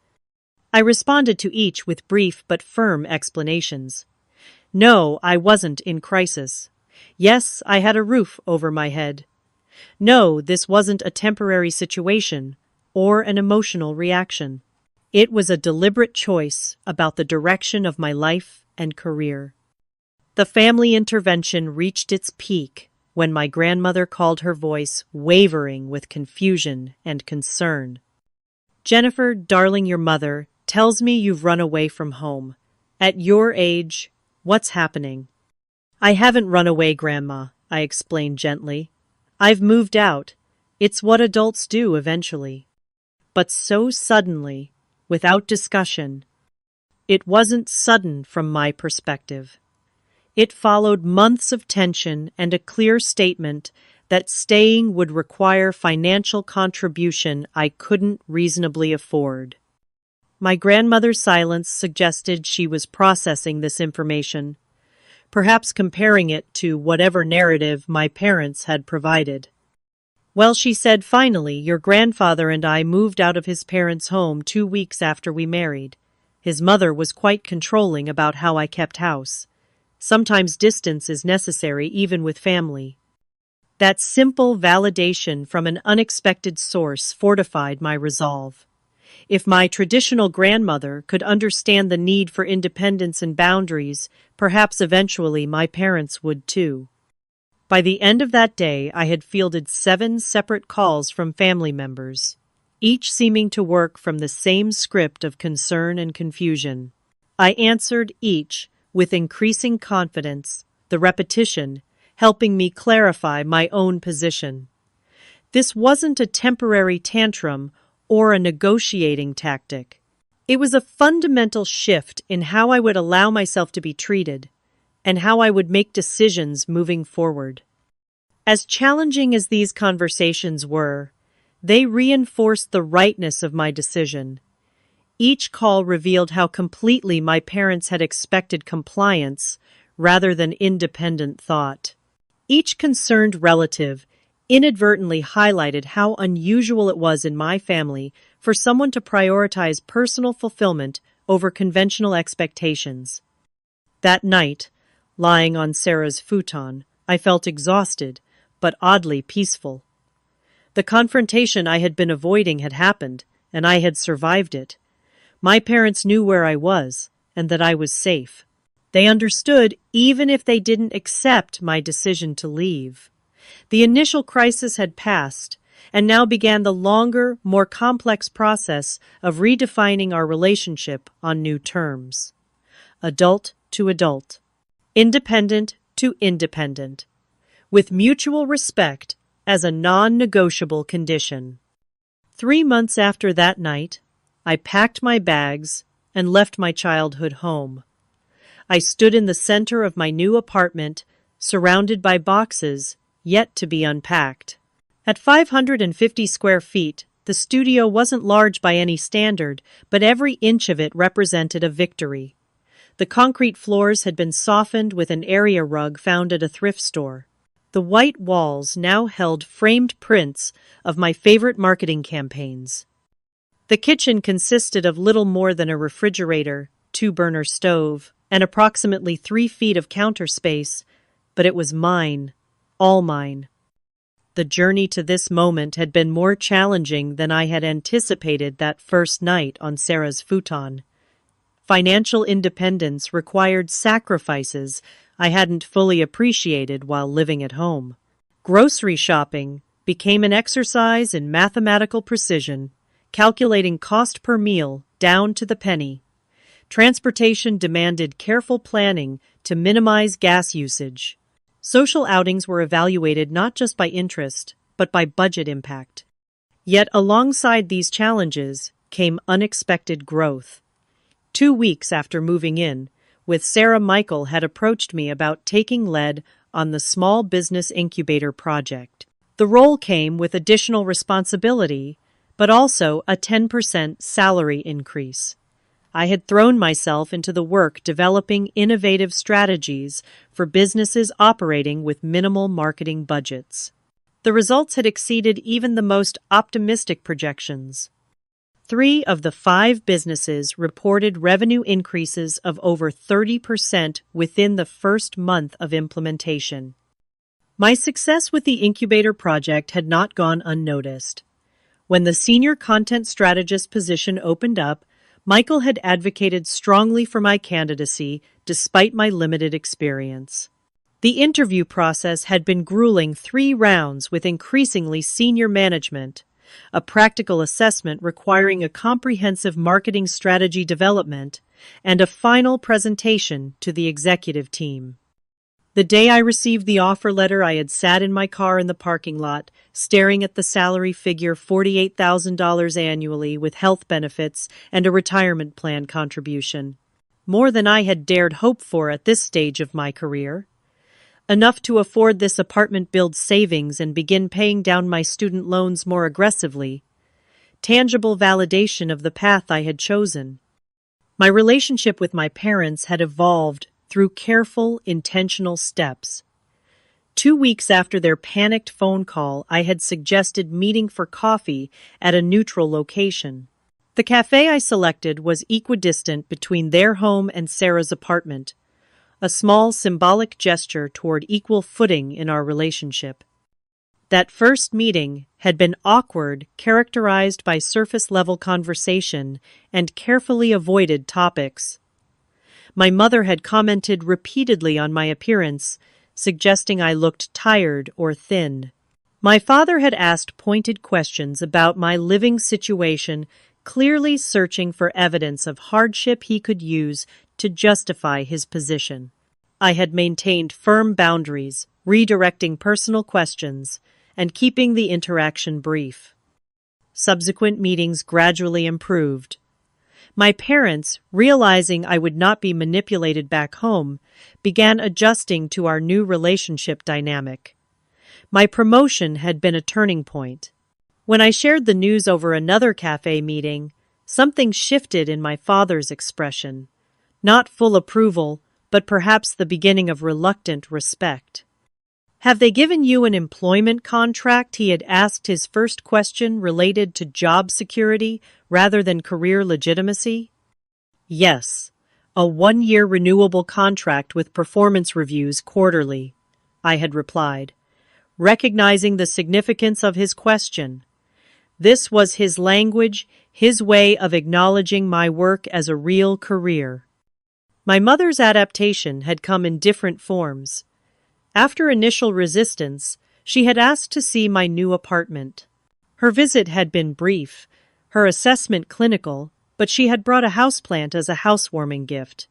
I responded to each with brief but firm explanations. No, I wasn't in crisis. Yes, I had a roof over my head. No, this wasn't a temporary situation or an emotional reaction. It was a deliberate choice about the direction of my life and career. The family intervention reached its peak when my grandmother called, her voice wavering with confusion and concern. Jennifer, darling, your mother tells me you've run away from home. At your age, what's happening? I haven't run away, Grandma, I explained gently. I've moved out. It's what adults do eventually. But so suddenly, without discussion. It wasn't sudden from my perspective. It followed months of tension and a clear statement that staying would require financial contribution I couldn't reasonably afford. My grandmother's silence suggested she was processing this information, perhaps comparing it to whatever narrative my parents had provided. Well, she said, finally, your grandfather and I moved out of his parents' home 2 weeks after we married. His mother was quite controlling about how I kept house. Sometimes distance is necessary even with family. That simple validation from an unexpected source fortified my resolve. If my traditional grandmother could understand the need for independence and boundaries, perhaps eventually my parents would too. By the end of that day, I had fielded 7 separate calls from family members, each seeming to work from the same script of concern and confusion. I answered each with increasing confidence, the repetition helping me clarify my own position. This wasn't a temporary tantrum or a negotiating tactic. It was a fundamental shift in how I would allow myself to be treated and how I would make decisions moving forward. As challenging as these conversations were, they reinforced the rightness of my decision. Each call revealed how completely my parents had expected compliance rather than independent thought. Each concerned relative inadvertently highlighted how unusual it was in my family for someone to prioritize personal fulfillment over conventional expectations. That night, lying on Sarah's futon, I felt exhausted, but oddly peaceful. The confrontation I had been avoiding had happened, and I had survived it. My parents knew where I was, and that I was safe. They understood even if they didn't accept my decision to leave. The initial crisis had passed, and now began the longer, more complex process of redefining our relationship on new terms. Adult to adult. Independent to independent. With mutual respect as a non-negotiable condition. 3 months after that night, I packed my bags and left my childhood home. I stood in the center of my new apartment, surrounded by boxes yet to be unpacked. At 550 square feet, the studio wasn't large by any standard, but every inch of it represented a victory. The concrete floors had been softened with an area rug found at a thrift store. The white walls now held framed prints of my favorite marketing campaigns. The kitchen consisted of little more than a refrigerator, 2-burner stove, and approximately 3 feet of counter space, but it was mine, all mine. The journey to this moment had been more challenging than I had anticipated that first night on Sarah's futon. Financial independence required sacrifices I hadn't fully appreciated while living at home. Grocery shopping became an exercise in mathematical precision, calculating cost per meal down to the penny. Transportation demanded careful planning to minimize gas usage. Social outings were evaluated not just by interest, but by budget impact. Yet alongside these challenges came unexpected growth. 2 weeks after moving in, with Sarah, Michael had approached me about taking lead on the Small Business Incubator project. The role came with additional responsibility, but also a 10% salary increase. I had thrown myself into the work developing innovative strategies for businesses operating with minimal marketing budgets. The results had exceeded even the most optimistic projections. 3 of the 5 businesses reported revenue increases of over 30% within the first month of implementation. My success with the incubator project had not gone unnoticed. When the senior content strategist position opened up, Michael had advocated strongly for my candidacy despite my limited experience. The interview process had been grueling 3 rounds with increasingly senior management, a practical assessment requiring a comprehensive marketing strategy development, and a final presentation to the executive team. The day I received the offer letter, I had sat in my car in the parking lot, staring at the salary figure $48,000 annually with health benefits and a retirement plan contribution. More than I had dared hope for at this stage of my career. Enough to afford this apartment build savings and begin paying down my student loans more aggressively. Tangible validation of the path I had chosen. My relationship with my parents had evolved through careful, intentional steps. 2 weeks after their panicked phone call, I had suggested meeting for coffee at a neutral location. The cafe I selected was equidistant between their home and Sarah's apartment, a small symbolic gesture toward equal footing in our relationship. That first meeting had been awkward, characterized by surface-level conversation and carefully avoided topics. My mother had commented repeatedly on my appearance, suggesting I looked tired or thin. My father had asked pointed questions about my living situation, clearly searching for evidence of hardship he could use to justify his position. I had maintained firm boundaries, redirecting personal questions, and keeping the interaction brief. Subsequent meetings gradually improved. My parents, realizing I would not be manipulated back home, began adjusting to our new relationship dynamic. My promotion had been a turning point. When I shared the news over another cafe meeting, something shifted in my father's expression. Not full approval, but perhaps the beginning of reluctant respect. "Have they given you an employment contract?" he had asked, his first question related to job security rather than career legitimacy. "Yes, a 1-year renewable contract with performance reviews quarterly," I had replied, recognizing the significance of his question. This was his language, his way of acknowledging my work as a real career. My mother's adaptation had come in different forms. After initial resistance, she had asked to see my new apartment. Her visit had been brief, her assessment clinical, but she had brought a houseplant as a housewarming gift.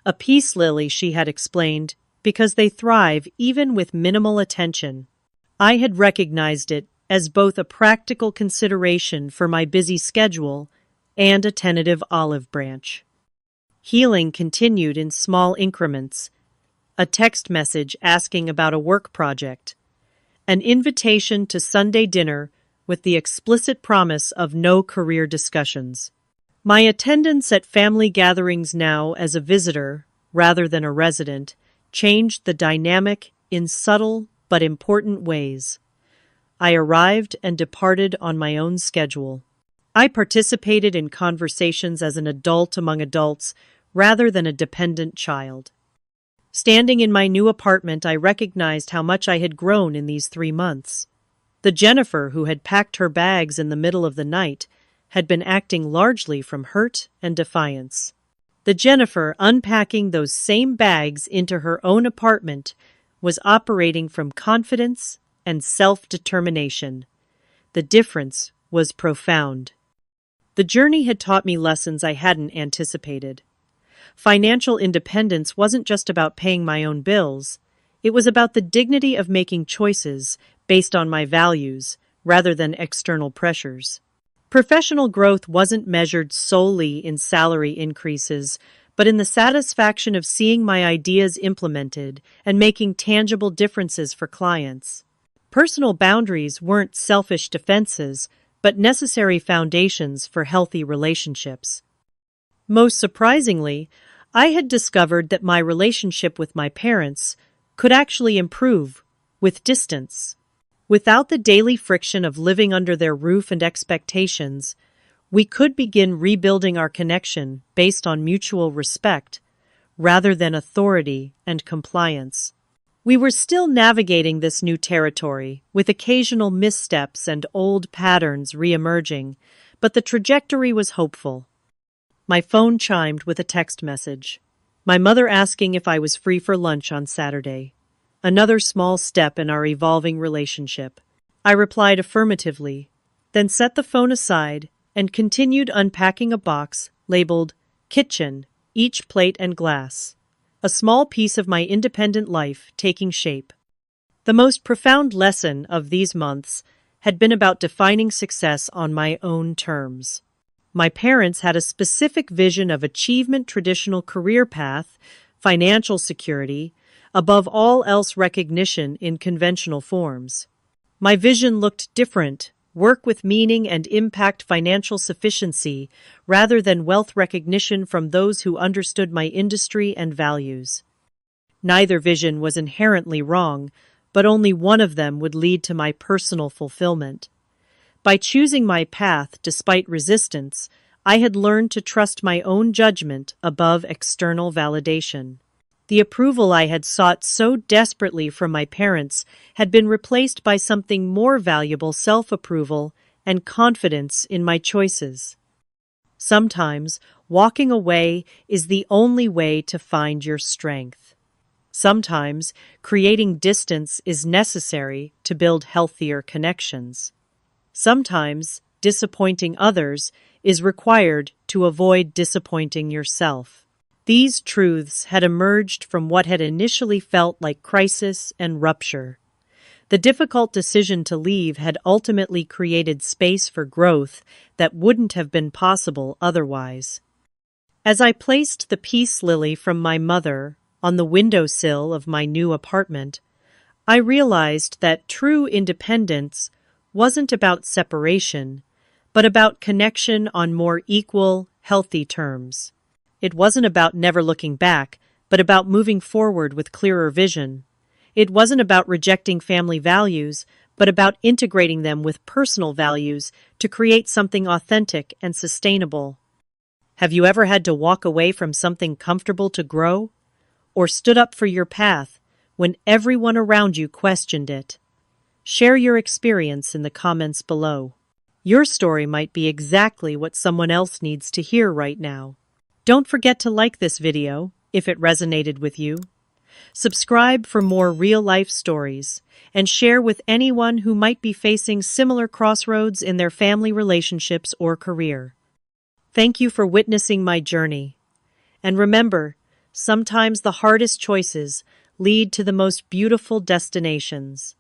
A peace lily, she had explained, because they thrive even with minimal attention. I had recognized it as both a practical consideration for my busy schedule and a tentative olive branch. Healing continued in small increments. A text message asking about a work project, an invitation to Sunday dinner with the explicit promise of no career discussions. My attendance at family gatherings now as a visitor, rather than a resident, changed the dynamic in subtle but important ways. I arrived and departed on my own schedule. I participated in conversations as an adult among adults rather than a dependent child. Standing in my new apartment, I recognized how much I had grown in these 3 months. The Jennifer who had packed her bags in the middle of the night had been acting largely from hurt and defiance. The Jennifer unpacking those same bags into her own apartment was operating from confidence and self-determination. The difference was profound. The journey had taught me lessons I hadn't anticipated. Financial independence wasn't just about paying my own bills. It was about the dignity of making choices based on my values rather than external pressures. Professional growth wasn't measured solely in salary increases, but in the satisfaction of seeing my ideas implemented and making tangible differences for clients. Personal boundaries weren't selfish defenses, but necessary foundations for healthy relationships. Most surprisingly, I had discovered that my relationship with my parents could actually improve with distance. Without the daily friction of living under their roof and expectations, we could begin rebuilding our connection based on mutual respect rather than authority and compliance. We were still navigating this new territory, with occasional missteps and old patterns re-emerging, but the trajectory was hopeful. My phone chimed with a text message. My mother asking if I was free for lunch on Saturday. Another small step in our evolving relationship. I replied affirmatively, then set the phone aside and continued unpacking a box labeled "Kitchen," each plate and glass. A small piece of my independent life taking shape. The most profound lesson of these months had been about defining success on my own terms. My parents had a specific vision of achievement, traditional career path, financial security, above all else recognition in conventional forms. My vision looked different, work with meaning and impact, financial sufficiency, rather than wealth recognition from those who understood my industry and values. Neither vision was inherently wrong, but only one of them would lead to my personal fulfillment. By choosing my path despite resistance, I had learned to trust my own judgment above external validation. The approval I had sought so desperately from my parents had been replaced by something more valuable: self-approval and confidence in my choices. Sometimes, walking away is the only way to find your strength. Sometimes, creating distance is necessary to build healthier connections. Sometimes, disappointing others is required to avoid disappointing yourself. These truths had emerged from what had initially felt like crisis and rupture. The difficult decision to leave had ultimately created space for growth that wouldn't have been possible otherwise. As I placed the peace lily from my mother on the windowsill of my new apartment, I realized that true independence wasn't about separation, but about connection on more equal, healthy terms. It wasn't about never looking back, but about moving forward with clearer vision. It wasn't about rejecting family values, but about integrating them with personal values to create something authentic and sustainable. Have you ever had to walk away from something comfortable to grow? Or stood up for your path when everyone around you questioned it? Share your experience in the comments below. Your story might be exactly what someone else needs to hear right now. Don't forget to like this video if it resonated with you. Subscribe for more real-life stories, and share with anyone who might be facing similar crossroads in their family relationships or career. Thank you for witnessing my journey. And remember, sometimes the hardest choices lead to the most beautiful destinations.